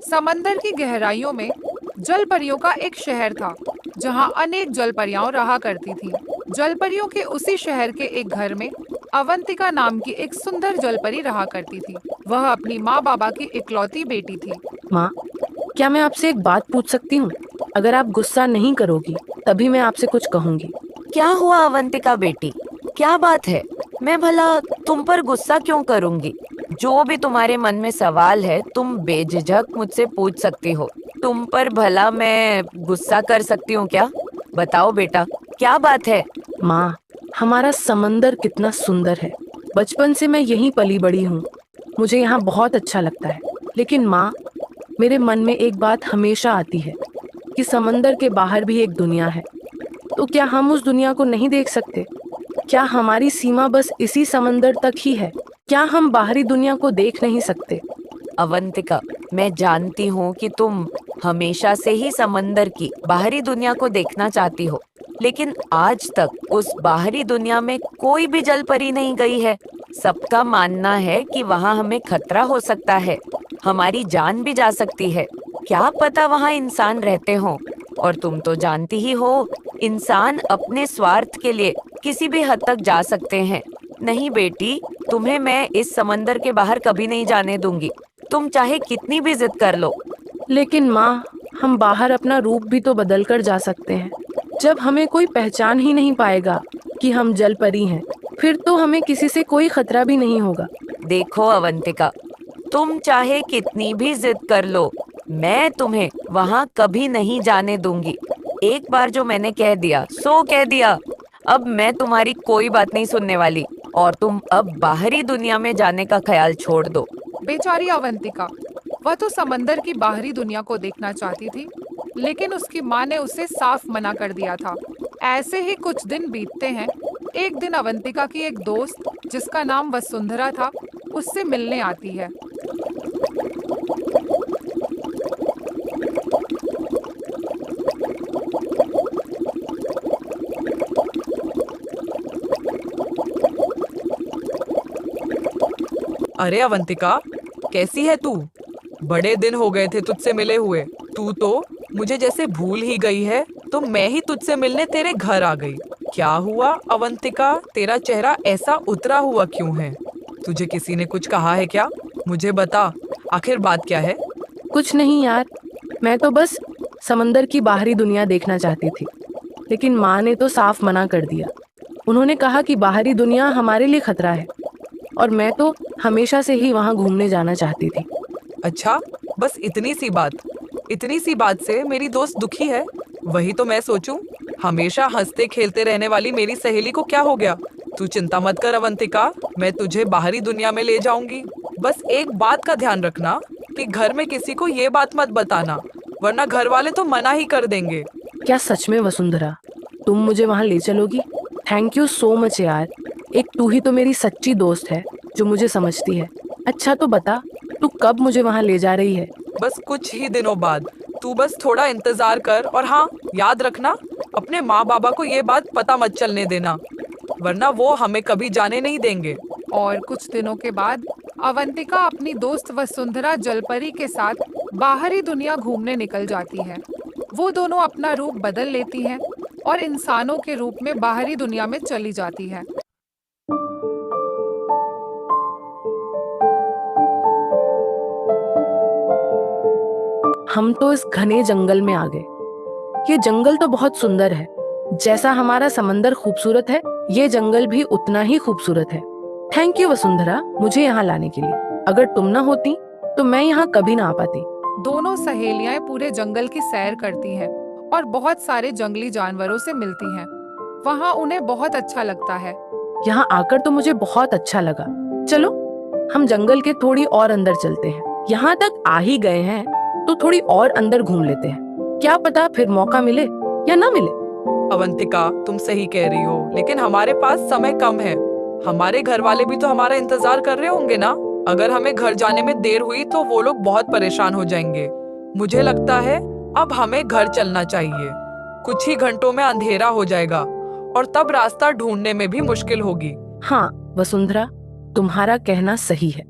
समंदर की गहराइयों में जलपरियों का एक शहर था, जहां अनेक जलपरियां रहा करती थीं। जलपरियों के उसी शहर के एक घर में अवंतिका नाम की एक सुंदर जलपरी रहा करती थी। वह अपनी माँ बाबा की इकलौती बेटी थी। माँ, क्या मैं आपसे एक बात पूछ सकती हूँ? अगर आप गुस्सा नहीं करोगी तभी मैं आपसे कुछ कहूँगी। क्या हुआ अवंतिका बेटी? क्या बात है? मैं भला तुम पर गुस्सा क्यों करूंगी? जो भी तुम्हारे मन में सवाल है तुम बेझिझक मुझसे पूछ सकती हो। तुम पर भला मैं गुस्सा कर सकती हूँ क्या? बताओ बेटा, क्या बात है? माँ, हमारा समंदर कितना सुंदर है। बचपन से मैं यहीं पली बड़ी हूँ। मुझे यहाँ बहुत अच्छा लगता है। लेकिन माँ, मेरे मन में एक बात हमेशा आती है कि समंदर के बाहर भी एक दुनिया है। तो क्या हम उस दुनिया को नहीं देख सकते? क्या हमारी सीमा बस इसी समंदर तक ही है? क्या हम बाहरी दुनिया को देख नहीं सकते? अवंतिका, मैं जानती हूँ कि तुम हमेशा से ही समंदर की बाहरी दुनिया को देखना चाहती हो, लेकिन आज तक उस बाहरी दुनिया में कोई भी जलपरी नहीं गई है। सबका मानना है कि वहाँ हमें खतरा हो सकता है, हमारी जान भी जा सकती है। क्या पता वहाँ इंसान रहते हों। और तुम तो जानती ही हो, इंसान अपने स्वार्थ के लिए किसी भी हद तक जा सकते हैं। नहीं बेटी, तुम्हें मैं इस समंदर के बाहर कभी नहीं जाने दूंगी, तुम चाहे कितनी भी जिद कर लो। लेकिन माँ, हम बाहर अपना रूप भी तो बदल कर जा सकते हैं। जब हमें कोई पहचान ही नहीं पाएगा कि हम जलपरी हैं, फिर तो हमें किसी से कोई खतरा भी नहीं होगा। देखो अवंतिका, तुम चाहे कितनी भी जिद कर लो, मैं तुम्हें वहां कभी नहीं जाने दूंगी। एक बार जो मैंने कह दिया सो कह दिया। अब मैं तुम्हारी कोई बात नहीं सुनने वाली, और तुम अब बाहरी दुनिया में जाने का ख्याल छोड़ दो। बेचारी अवंतिका, वह तो समंदर की बाहरी दुनिया को देखना चाहती थी, लेकिन उसकी माँ ने उसे साफ मना कर दिया था। ऐसे ही कुछ दिन बीतते हैं। एक दिन अवंतिका की एक दोस्त, जिसका नाम वसुंधरा था, उससे मिलने आती है। अरे अवंतिका, कैसी है तू? बड़े दिन हो गए थे तुझसे मिले हुए। तू तो मुझे जैसे भूल ही गई है, तो मैं ही तुझसे मिलने तेरे घर आ गई। क्या हुआ अवंतिका, तेरा चेहरा ऐसा उतरा हुआ क्यों है? तुझे किसी ने कुछ कहा है क्या? मुझे बता, आखिर बात क्या है? कुछ नहीं यार, मैं तो बस समंदर की बाहरी दुनिया देखना चाहती थी, लेकिन माँ ने तो साफ मना कर दिया। उन्होंने कहा कि बाहरी दुनिया हमारे लिए खतरा है, और मैं तो हमेशा से ही वहाँ घूमने जाना चाहती थी। अच्छा, बस इतनी सी बात? इतनी सी बात से मेरी दोस्त दुखी है? वही तो मैं सोचूं, हमेशा हंसते खेलते रहने वाली मेरी सहेली को क्या हो गया? तू चिंता मत कर अवंतिका, मैं तुझे बाहरी दुनिया में ले जाऊंगी। बस एक बात का ध्यान रखना कि घर में किसी को ये बात मत बताना, वरना घर वाले तो मना ही कर देंगे। क्या सच में वसुंधरा, तुम मुझे वहाँ ले चलोगी? थैंक यू सो मच यार। एक तू ही तो मेरी सच्ची दोस्त है जो मुझे समझती है। अच्छा तो बता, तू कब मुझे वहाँ ले जा रही है? बस कुछ ही दिनों बाद। तू बस थोड़ा इंतजार कर, और हाँ, याद रखना, अपने माँ बाबा को ये बात पता मत चलने देना, वरना वो हमें कभी जाने नहीं देंगे। और कुछ दिनों के बाद अवंतिका अपनी दोस्त वसुंधरा जलपरी के साथ बाहरी दुनिया घूमने निकल जाती है। वो दोनों अपना रूप बदल लेती हैं और इंसानों के रूप में बाहरी दुनिया में चली जाती है। हम तो इस घने जंगल में आ गए। ये जंगल तो बहुत सुंदर है। जैसा हमारा समंदर खूबसूरत है, ये जंगल भी उतना ही खूबसूरत है। थैंक यू वसुंधरा, मुझे यहाँ लाने के लिए। अगर तुम ना होती तो मैं यहाँ कभी ना आ पाती। दोनों सहेलियां पूरे जंगल की सैर करती हैं और बहुत सारे जंगली जानवरों से मिलती हैं। वहाँ उन्हें बहुत अच्छा लगता है। यहाँ आकर तो मुझे बहुत अच्छा लगा। चलो हम जंगल के थोड़ी और अंदर चलते हैं। यहाँ तक आ ही गए हैं तो थोड़ी और अंदर घूम लेते हैं। क्या पता फिर मौका मिले या ना मिले। अवंतिका, तुम सही कह रही हो, लेकिन हमारे पास समय कम है। हमारे घर वाले भी तो हमारा इंतजार कर रहे होंगे ना। अगर हमें घर जाने में देर हुई तो वो लोग बहुत परेशान हो जाएंगे। मुझे लगता है अब हमें घर चलना चाहिए। कुछ ही घंटों में अंधेरा हो जाएगा, और तब रास्ता ढूंढने में भी मुश्किल होगी। हाँ वसुंधरा, तुम्हारा कहना सही है।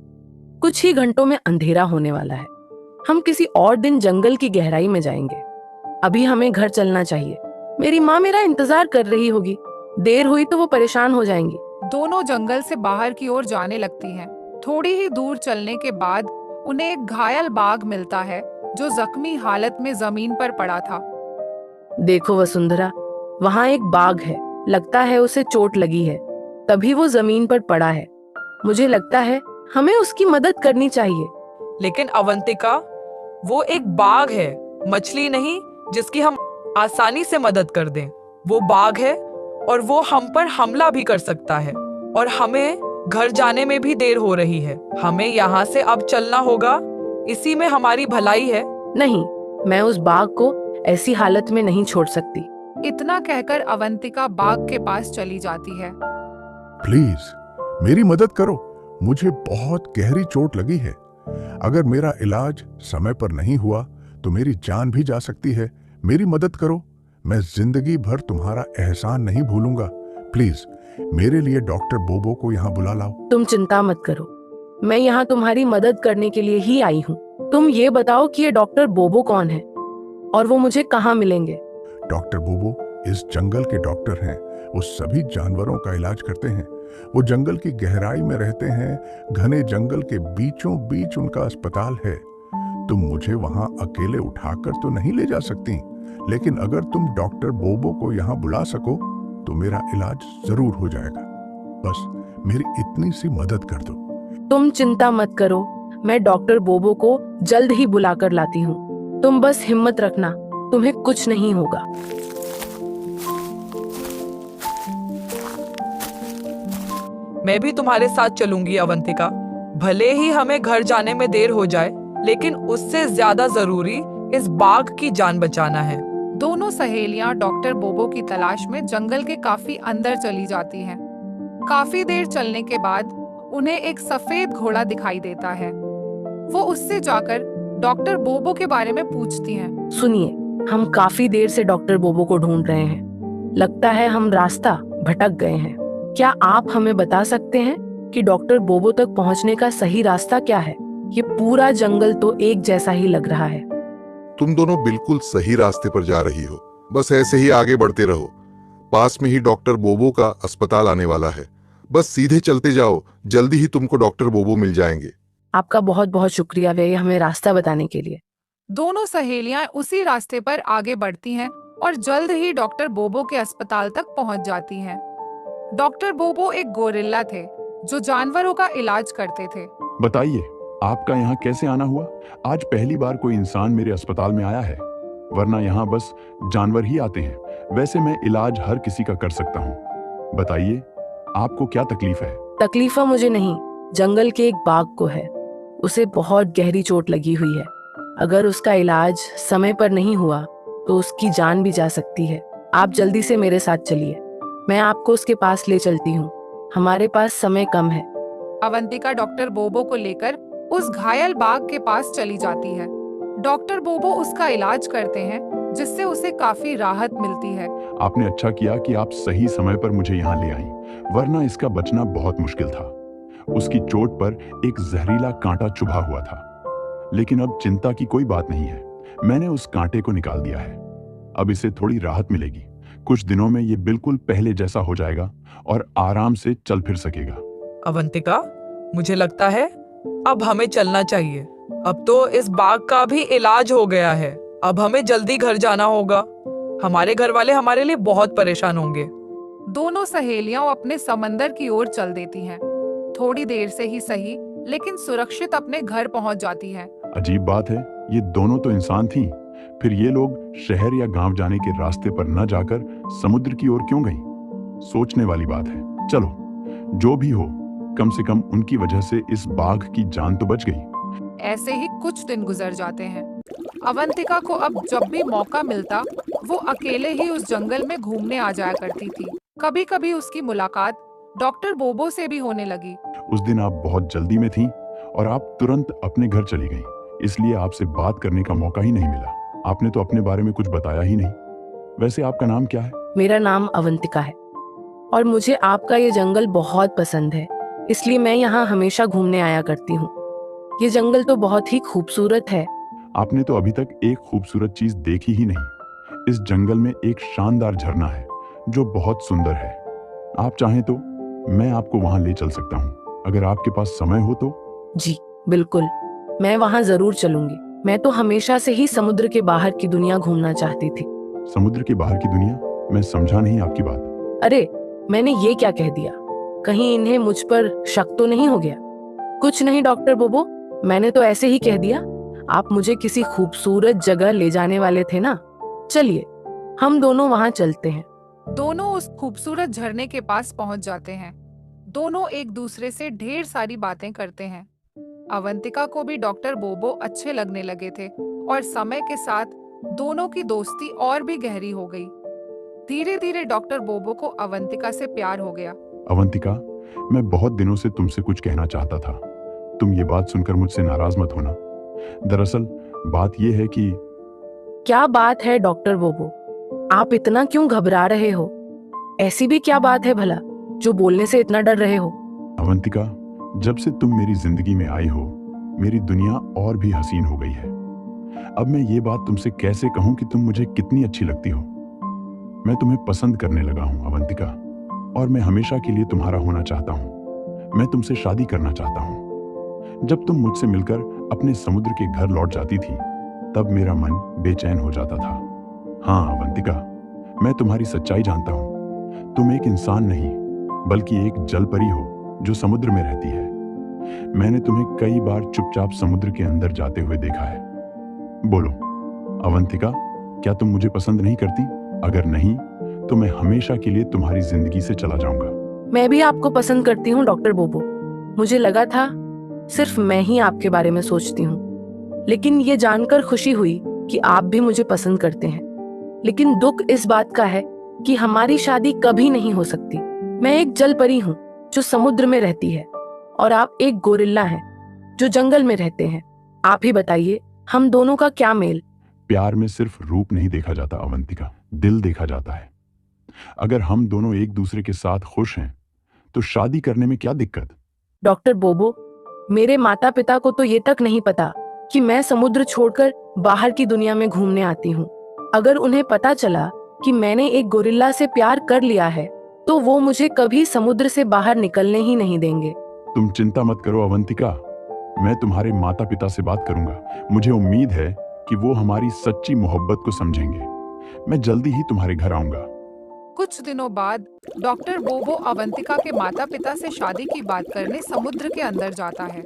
कुछ ही घंटों में अंधेरा होने वाला है। हम किसी और दिन जंगल की गहराई में जाएंगे। अभी हमें घर चलना चाहिए। मेरी माँ मेरा इंतजार कर रही होगी। देर हुई तो वो परेशान हो जाएंगी। दोनों जंगल से बाहर की ओर जाने लगती हैं। थोड़ी ही दूर चलने के बाद उन्हें एक घायल बाघ मिलता है जो जख्मी हालत में जमीन पर पड़ा था। देखो वसुंधरा, वहाँ एक बाघ है। लगता है उसे चोट लगी है, तभी वो जमीन पर पड़ा है। मुझे लगता है हमें उसकी मदद करनी चाहिए। लेकिन अवंतिका, वो एक बाघ है, मछली नहीं जिसकी हम आसानी से मदद कर दें। वो बाघ है और वो हम पर हमला भी कर सकता है, और हमें घर जाने में भी देर हो रही है। हमें यहाँ से अब चलना होगा, इसी में हमारी भलाई है। नहीं, मैं उस बाघ को ऐसी हालत में नहीं छोड़ सकती। इतना कहकर अवंतिका बाघ के पास चली जाती है। प्लीज मेरी मदद करो, मुझे बहुत गहरी चोट लगी है। अगर मेरा इलाज समय पर नहीं हुआ तो मेरी जान भी जा सकती है। मेरी मदद करो, मैं जिंदगी भर तुम्हारा एहसान नहीं भूलूंगा। प्लीज मेरे लिए डॉक्टर बोबो को यहाँ बुला लाओ। तुम चिंता मत करो, मैं यहाँ तुम्हारी मदद करने के लिए ही आई हूँ। तुम ये बताओ कि ये डॉक्टर बोबो कौन है और वो मुझे कहाँ मिलेंगे? डॉक्टर बोबो इस जंगल के डॉक्टर हैं। वो सभी जानवरों का इलाज करते हैं। वो जंगल की गहराई में रहते हैं। घने जंगल के बीचों बीच उनका अस्पताल है। तुम मुझे वहां अकेले उठाकर तो नहीं ले जा सकती, लेकिन अगर तुम डॉक्टर बोबो को यहाँ बुला सको तो मेरा इलाज जरूर हो जाएगा। बस मेरी इतनी सी मदद कर दो। तुम चिंता मत करो, मैं डॉक्टर बोबो को जल्द ही बुलाकर लाती हूँ। तुम बस हिम्मत रखना, तुम्हें कुछ नहीं होगा। मैं भी तुम्हारे साथ चलूंगी अवंतिका। भले ही हमें घर जाने में देर हो जाए, लेकिन उससे ज्यादा जरूरी इस बाघ की जान बचाना है। दोनों सहेलियां डॉक्टर बोबो की तलाश में जंगल के काफी अंदर चली जाती हैं। काफी देर चलने के बाद उन्हें एक सफेद घोड़ा दिखाई देता है। वो उससे जाकर डॉक्टर बोबो के बारे में पूछती हैं। सुनिए, हम काफी देर से डॉक्टर बोबो को ढूंढ रहे हैं। लगता है हम रास्ता भटक गए हैं। क्या आप हमें बता सकते हैं कि डॉक्टर बोबो तक पहुंचने का सही रास्ता क्या है? ये पूरा जंगल तो एक जैसा ही लग रहा है। तुम दोनों बिल्कुल सही रास्ते पर जा रही हो। बस ऐसे ही आगे बढ़ते रहो। पास में ही डॉक्टर बोबो का अस्पताल आने वाला है। बस सीधे चलते जाओ, जल्दी ही तुमको डॉक्टर बोबो मिल जाएंगे। आपका बहुत बहुत शुक्रिया वे हमें रास्ता बताने के लिए। दोनों सहेलियां उसी रास्ते पर आगे बढ़ती हैं और जल्द ही डॉक्टर बोबो के अस्पताल तक पहुंच जाती हैं। डॉक्टर बोबो एक गोरिल्ला थे जो जानवरों का इलाज करते थे। बताइए, आपका यहाँ कैसे आना हुआ? आज पहली बार कोई इंसान मेरे अस्पताल में आया है, वरना यहाँ बस जानवर ही आते हैं। वैसे मैं इलाज हर किसी का कर सकता हूँ। बताइए, आपको क्या तकलीफ है? तकलीफ मुझे नहीं, जंगल के एक बाघ को है। उसे बहुत गहरी चोट लगी हुई है। अगर उसका इलाज समय पर नहीं हुआ तो उसकी जान भी जा सकती है। आप जल्दी से मेरे साथ चलिए, मैं आपको उसके पास ले चलती हूँ। हमारे पास समय कम है। अवंतिका डॉक्टर बोबो को लेकर उस घायल बाघ के पास चली जाती है। डॉक्टर बोबो उसका इलाज करते हैं, जिससे उसे काफी राहत मिलती है। आपने अच्छा किया कि आप सही समय पर मुझे यहाँ ले आई, वरना इसका बचना बहुत मुश्किल था। उसकी चोट पर एक जहरीला कांटा चुभा हुआ था, लेकिन अब चिंता की कोई बात नहीं है। मैंने उस कांटे को निकाल दिया है। अब इसे थोड़ी राहत मिलेगी। कुछ दिनों में ये बिल्कुल पहले जैसा हो जाएगा और आराम से चल फिर सकेगा। अवंतिका, मुझे लगता है अब हमें चलना चाहिए। अब तो इस बाघ का भी इलाज हो गया है। अब हमें जल्दी घर जाना होगा। हमारे घर वाले हमारे लिए बहुत परेशान होंगे। दोनों सहेलियां अपने समंदर की ओर चल देती हैं। थोड़ी देर से ही सही, लेकिन सुरक्षित अपने घर पहुंच जाती हैं। अजीब बात है, ये दोनों तो इंसान थीं, फिर ये लोग शहर या गांव जाने के रास्ते पर न जाकर समुद्र की ओर क्यों गईं? सोचने वाली बात है। चलो, जो भी हो, कम से कम उनकी वजह से इस बाघ की जान तो बच गई। ऐसे ही कुछ दिन गुजर जाते हैं। अवंतिका को अब जब भी मौका मिलता वो अकेले ही उस जंगल में घूमने आ जाया करती थी। कभी कभी उसकी मुलाकात डॉक्टर बोबो से भी होने लगी। उस दिन आप बहुत जल्दी में थीं और आप तुरंत अपने घर चली गईं, इसलिए आपसे बात करने का मौका ही नहीं मिला। आपने तो अपने बारे में कुछ बताया ही नहीं। वैसे आपका नाम क्या है? मेरा नाम अवंतिका है और मुझे आपका ये जंगल बहुत पसंद है, इसलिए मैं यहाँ हमेशा घूमने आया करती हूँ। ये जंगल तो बहुत ही खूबसूरत है। आपने तो अभी तक एक खूबसूरत चीज देखी ही नहीं। इस जंगल में एक शानदार झरना है जो बहुत सुंदर है। आप चाहें तो मैं आपको वहां ले चल सकता हूँ, अगर आपके पास समय हो तो। जी बिल्कुल, मैं वहां जरूर चलूंगी। मैं तो हमेशा से ही समुद्र के बाहर की दुनिया घूमना चाहती थी। समुद्र के बाहर की दुनिया? मैं समझा नहीं आपकी बात। अरे मैंने ये क्या कह दिया? कहीं इन्हें मुझ पर शक तो नहीं हो गया? कुछ नहीं डॉक्टर बोबो, मैंने तो ऐसे ही कह दिया। आप मुझे किसी खूबसूरत जगह ले जाने वाले थे ना। चलिए हम दोनों वहां चलते हैं। दोनों उस खूबसूरत झरने के पास पहुंच जाते हैं। दोनों एक दूसरे से ढेर सारी बातें करते हैं। अवंतिका को भी डॉक्टर बोबो अच्छे लगने लगे थे और समय के साथ दोनों की दोस्ती और भी गहरी हो गई। धीरे धीरे डॉक्टर बोबो को अवंतिका से प्यार हो गया। अवंतिका, मैं बहुत दिनों से तुमसे कुछ कहना चाहता था। तुम ये बात सुनकर मुझसे नाराज मत होना। दरअसल बात यह है कि क्या बात है डॉक्टर बोबो? आप इतना क्यों घबरा रहे हो? ऐसी भी क्या बात है भला जो बोलने से इतना डर रहे हो? अवंतिका, जब से तुम मेरी जिंदगी में आई हो, मेरी दुनिया और भी हसीन हो गई है। अब मैं ये बात तुमसे कैसे कहूं कि तुम मुझे कितनी अच्छी लगती हो। मैं तुम्हें पसंद करने लगा हूं अवंतिका, और मैं हमेशा के लिए तुम्हारा होना चाहता हूं। मैं तुमसे शादी करना चाहता हूं। जब तुम मुझसे मिलकर अपने समुद्र के घर लौट जाती थी, तब मेरा मन बेचैन हो जाता था। हाँ अवंतिका, मैं तुम्हारी सच्चाई जानता हूं। तुम एक इंसान नहीं, बल्कि एक जल परी हो जो समुद्र में रहती है। मैंने तुम्हें कई बार चुपचाप समुद्र के अंदर जाते हुए देखा है। बोलो अवंतिका, क्या तुम मुझे पसंद नहीं करती? अगर नहीं, तो मैं हमेशा के लिए तुम्हारी जिंदगी से चला जाऊंगा। मैं भी आपको पसंद करती हूँ डॉक्टर बोबो। मुझे लगा था सिर्फ मैं ही आपके बारे में सोचती हूँ, लेकिन ये जानकर खुशी हुई कि आप भी मुझे पसंद करते हैं। लेकिन दुख इस बात का है कि हमारी शादी कभी नहीं हो सकती। मैं एक जल परी हूँ जो समुद्र में रहती है, और आप एक गोरिल्ला हैं जो जंगल में रहते हैं। आप ही बताइए, हम दोनों का क्या मेल? प्यार में सिर्फ रूप नहीं देखा जाता अवंतिका, दिल देखा जाता है। अगर हम दोनों एक दूसरे के साथ खुश हैं, तो शादी करने में क्या दिक्कत? डॉक्टर बोबो, मेरे माता पिता को तो ये तक नहीं पता कि मैं समुद्र छोड़कर बाहर की दुनिया में घूमने आती हूँ। अगर उन्हें पता चला कि मैंने एक गोरिल्ला से प्यार कर लिया है, तो वो मुझे कभी समुद्र से बाहर निकलने ही नहीं देंगे। तुम चिंता मत करो अवंतिका, मैं तुम्हारे माता पिता से बात करूंगा। मुझे उम्मीद है कि वो हमारी सच्ची मोहब्बत को समझेंगे। मैं जल्दी ही तुम्हारे घर आऊंगा। कुछ दिनों बाद डॉक्टर बोबो अवंतिका के माता पिता से शादी की बात करने समुद्र के अंदर जाता है।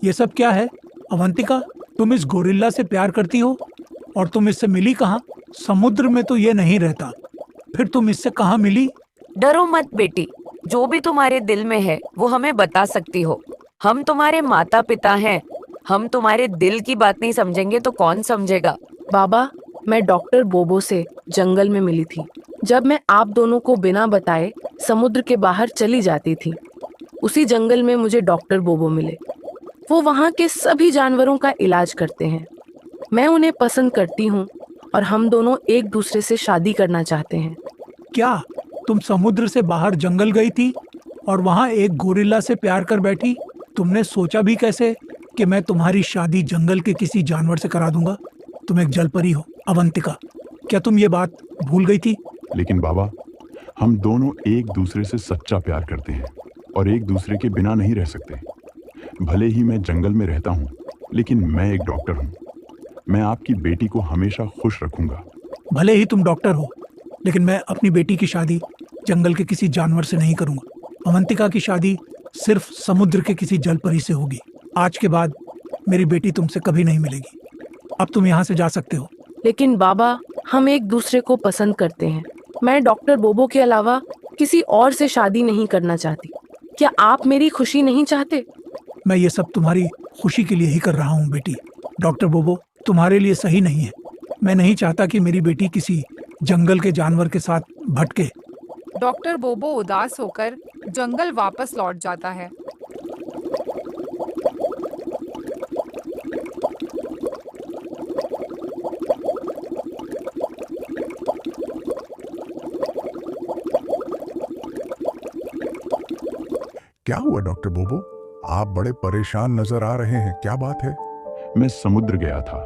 ये सब क्या है? अवंतिका, तुम इस गोरिल्ला से प्यार करती हो और तुम इससे मिली कहाँ? समुद्र में तो ये नहीं रहता, फिर तुम इससे कहाँ मिली? डरो मत बेटी, जो भी तुम्हारे दिल में है वो हमें बता सकती हो। हम तुम्हारे माता पिता हैं। हम तुम्हारे दिल की बात नहीं समझेंगे तो कौन समझेगा? बाबा, मैं डॉक्टर बोबो से जंगल में मिली थी। जब मैं आप दोनों को बिना बताए समुद्र के बाहर चली जाती थी, उसी जंगल में मुझे डॉक्टर बोबो मिले। वो वहाँ के सभी जानवरों का इलाज करते हैं। मैं उन्हें पसंद करती हूँ और हम दोनों एक दूसरे से शादी करना चाहते हैं। क्या तुम समुद्र से बाहर जंगल गई थी और वहाँ एक गोरिल्ला से प्यार कर बैठी? तुमने सोचा भी कैसे कि मैं तुम्हारी शादी जंगल के किसी जानवर से करा दूंगा? तुम एक जलपरी हो अवंतिका, क्या तुम ये बात भूल गई थी? लेकिन बाबा, हम दोनों एक दूसरे से सच्चा प्यार करते हैं और एक दूसरे के बिना नहीं रह सकते। भले ही मैं जंगल में रहता हूँ, लेकिन मैं एक डॉक्टर हूँ। मैं आपकी बेटी को हमेशा खुश रखूंगा। भले ही तुम डॉक्टर हो, लेकिन मैं अपनी बेटी की शादी जंगल के किसी जानवर से नहीं करूंगा। अवंतिका की शादी सिर्फ समुद्र के किसी जलपरी से होगी। आज के बाद मेरी बेटी तुमसे कभी नहीं मिलेगी। अब तुम यहाँ से जा सकते हो। लेकिन बाबा, हम एक दूसरे को पसंद करते हैं। मैं डॉक्टर बोबो के अलावा किसी और से शादी नहीं करना चाहती। क्या आप मेरी खुशी नहीं चाहते? मैं ये सब तुम्हारी खुशी के लिए ही कर रहा हूँ बेटी। डॉक्टर बोबो तुम्हारे लिए सही नहीं है। मैं नहीं चाहता कि मेरी बेटी किसी जंगल के जानवर के साथ भटके। डॉक्टर बोबो उदास होकर जंगल वापस लौट जाता है। क्या हुआ डॉक्टर बोबो? आप बड़े परेशान नजर आ रहे हैं, क्या बात है? मैं समुद्र गया था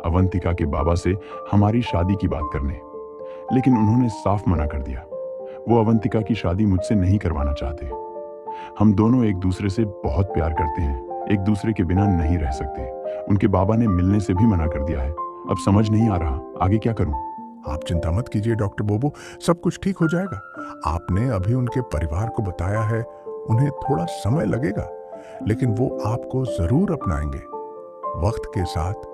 अवंतिका के बाबा से हमारी शादी की बात करने, लेकिन उन्होंने साफ मना कर दिया। वो अवंतिका की शादी मुझसे नहीं करवाना चाहते। हम दोनों एक दूसरे से बहुत प्यार करते हैं, एक दूसरे के बिना नहीं रह सकते। उनके बाबा ने मिलने से भी मना कर दिया है। अब समझ नहीं आ रहा आगे क्या करूं। आप चिंता मत कीजिए डॉक्टर बोबो, सब कुछ ठीक हो जाएगा। आपने अभी उनके परिवार को बताया है, उन्हें थोड़ा समय लगेगा, लेकिन वो आपको जरूर अपनाएंगे। वक्त के साथ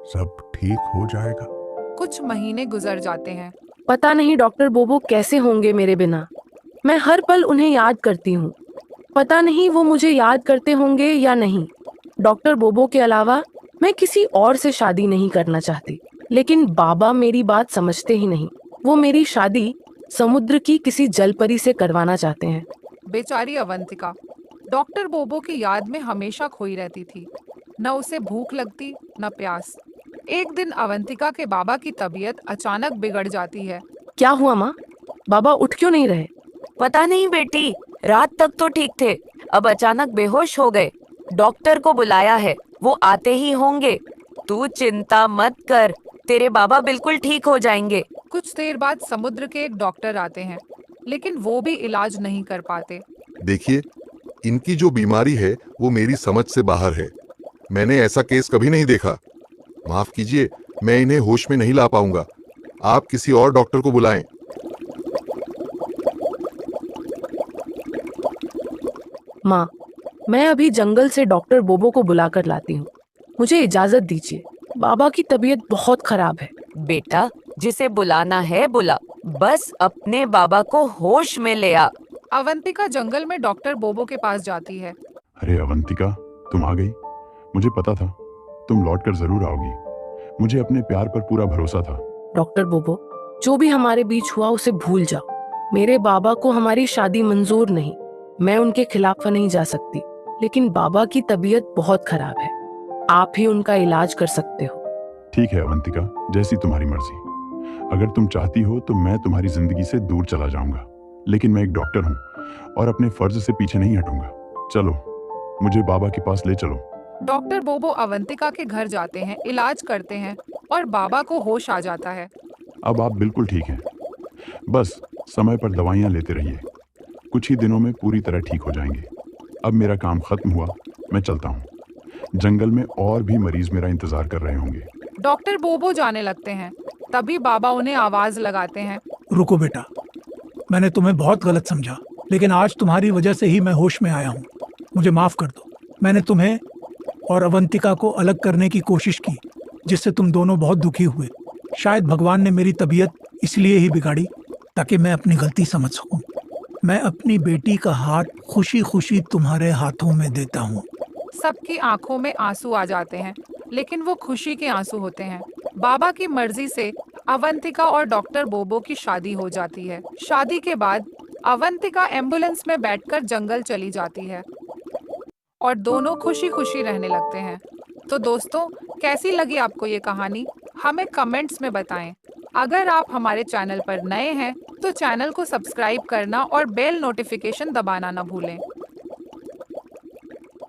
सब ठीक हो जाएगा। कुछ महीने गुजर जाते हैं। पता नहीं डॉक्टर बोबो कैसे होंगे मेरे बिना। मैं हर पल उन्हें याद करती हूँ। पता नहीं वो मुझे याद करते होंगे या नहीं। डॉक्टर बोबो के अलावा मैं किसी और से शादी नहीं करना चाहती, लेकिन बाबा मेरी बात समझते ही नहीं। वो मेरी शादी समुद्र की किसी जलपरी से करवाना चाहते हैं। बेचारी अवंतिका डॉक्टर बोबो की याद में हमेशा खोई रहती थी। न उसे भूख लगती न प्यास। एक दिन अवंतिका के बाबा की तबीयत अचानक बिगड़ जाती है। क्या हुआ माँ? बाबा उठ क्यों नहीं रहे? पता नहीं बेटी, रात तक तो ठीक थे, अब अचानक बेहोश हो गए। डॉक्टर को बुलाया है, वो आते ही होंगे। तू चिंता मत कर, तेरे बाबा बिल्कुल ठीक हो जाएंगे। कुछ देर बाद समुद्र के एक डॉक्टर आते हैं, लेकिन वो भी इलाज नहीं कर पाते। देखिए, इनकी जो बीमारी है वो मेरी समझ से बाहर है। मैंने ऐसा केस कभी नहीं देखा। माफ कीजिए, मैं इन्हें होश में नहीं ला पाऊंगा। आप किसी और डॉक्टर को बुलाएं। माँ, मैं अभी जंगल से डॉक्टर बोबो को बुलाकर लाती हूँ। मुझे इजाजत दीजिए, बाबा की तबीयत बहुत खराब है। बेटा, जिसे बुलाना है बुला, बस अपने बाबा को होश में ले आ। अवंतिका जंगल में डॉक्टर बोबो के पास जाती है। अरे अवंतिका, तुम आ गई। मुझे पता था तुम लौट कर जरूर आओगी। मुझे अपने प्यार पर पूरा भरोसा था। डॉक्टर बोबो, जो भी हमारे बीच हुआ उसे भूल जाओ। मेरे बाबा को हमारी शादी मंजूर नहीं। मैं उनके खिलाफ नहीं जा सकती, लेकिन बाबा की तबीयत बहुत खराब है। आप ही उनका इलाज कर सकते हो। ठीक है अवंतिका, जैसी तुम्हारी मर्जी। अगर तुम चाहती हो तो मैं तुम्हारी जिंदगी से दूर चला जाऊंगा, लेकिन मैं एक डॉक्टर हूँ और अपने फर्ज से पीछे नहीं हटूंगा। चलो, मुझे बाबा के पास ले चलो। डॉक्टर बोबो अवंतिका के घर जाते हैं, इलाज करते हैं और बाबा को होश आ जाता है। अब आप बिल्कुल ठीक हैं। बस समय पर दवाइयाँ लेते रहिए। कुछ ही दिनों में पूरी तरह ठीक हो जाएंगे। अब मेरा काम खत्म हुआ, मैं चलता हूँ। जंगल में और भी मरीज मेरा इंतजार कर रहे होंगे। डॉक्टर बोबो जाने लगते हैं, तभी बाबा उन्हें आवाज लगाते हैं। रुको बेटा, मैंने तुम्हें बहुत गलत समझा, लेकिन आज तुम्हारी वजह से ही मैं होश में आया हूँ। मुझे माफ कर दो। मैंने तुम्हें और अवंतिका को अलग करने की कोशिश की, जिससे तुम दोनों बहुत दुखी हुए। शायद भगवान ने मेरी तबीयत इसलिए ही बिगाड़ी ताकि मैं अपनी गलती समझ सकूं। मैं अपनी बेटी का हाथ खुशी खुशी तुम्हारे हाथों में देता हूँ। सबकी आंखों में आंसू आ जाते हैं, लेकिन वो खुशी के आंसू होते हैं। बाबा की मर्जी से अवंतिका और डॉक्टर बोबो की शादी हो जाती है। शादी के बाद अवंतिका एम्बुलेंस में बैठकर जंगल चली जाती है और दोनों खुशी खुशी रहने लगते हैं। तो दोस्तों, कैसी लगी आपको ये कहानी? हमें कमेंट्स में बताएं। अगर आप हमारे चैनल पर नए हैं तो चैनल को सब्सक्राइब करना और बेल नोटिफिकेशन दबाना ना भूलें।